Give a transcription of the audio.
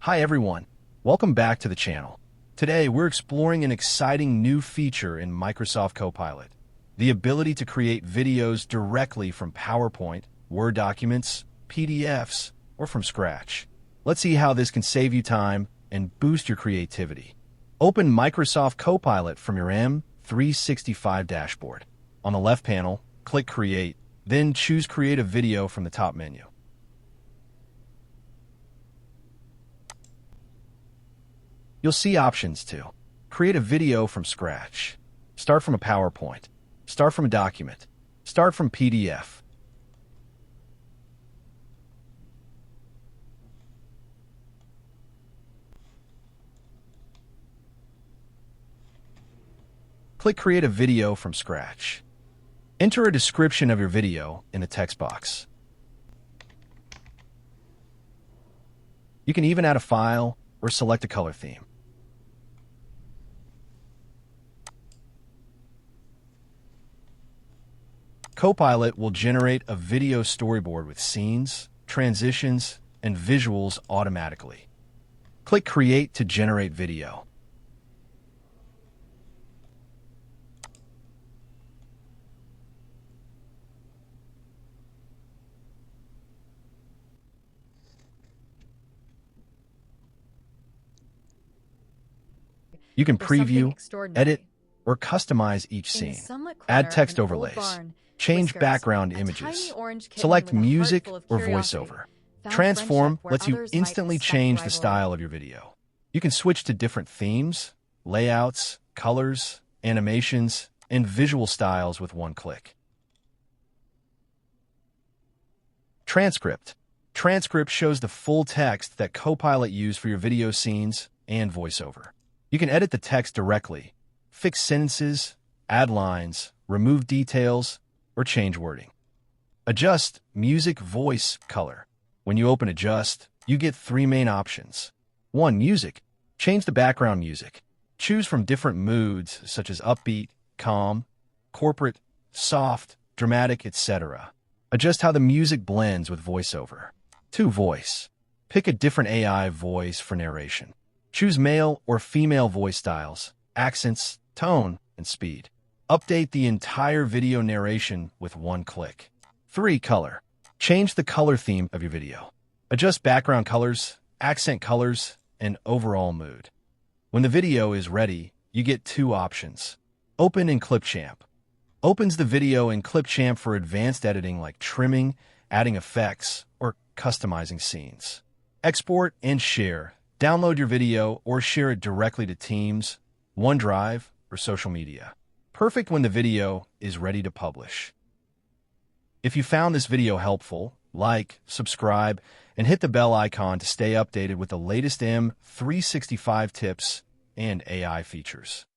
Hi everyone, welcome back to the channel. Today we're exploring an exciting new feature in Microsoft Copilot, the ability to create videos directly from PowerPoint, Word documents, PDFs, or from scratch. Let's see how this can save you time and boost your creativity. Open Microsoft Copilot from your M365 dashboard. On the left panel, click Create, then choose Create a Video from the top menu. You'll see options to create a video from scratch, start from a PowerPoint, start from a document, start from PDF. Click Create a Video from scratch. Enter a description of your video in the text box. You can even add a file or select a color theme. Copilot will generate a video storyboard with scenes, transitions, and visuals automatically. Click Create to generate video. You can preview, edit, or customize each scene. Add text overlays. Change background images. Select music or voiceover. Transform lets you instantly change the style of your video. You can switch to different themes, layouts, colors, animations, and visual styles with one click. Transcript. Transcript shows the full text that Copilot used for your video scenes and voiceover. You can edit the text directly, fix sentences, add lines, remove details, or change wording. Adjust music, voice, color. When you open Adjust, you get three main options. 1. Music. Change the background music. Choose from different moods such as upbeat, calm, corporate, soft, dramatic, etc. Adjust how the music blends with voiceover. 2. Voice. Pick a different AI voice for narration. Choose male or female voice styles, accents, tone, and speed. Update the entire video narration with one click. 3. Color. Change the color theme of your video. Adjust background colors, accent colors, and overall mood. When the video is ready, you get two options. Open in Clipchamp. Opens the video in Clipchamp for advanced editing like trimming, adding effects, or customizing scenes. Export and share. Download your video or share it directly to Teams, OneDrive, or social media. Perfect when the video is ready to publish. If you found this video helpful, like, subscribe, and hit the bell icon to stay updated with the latest M365 tips and AI features.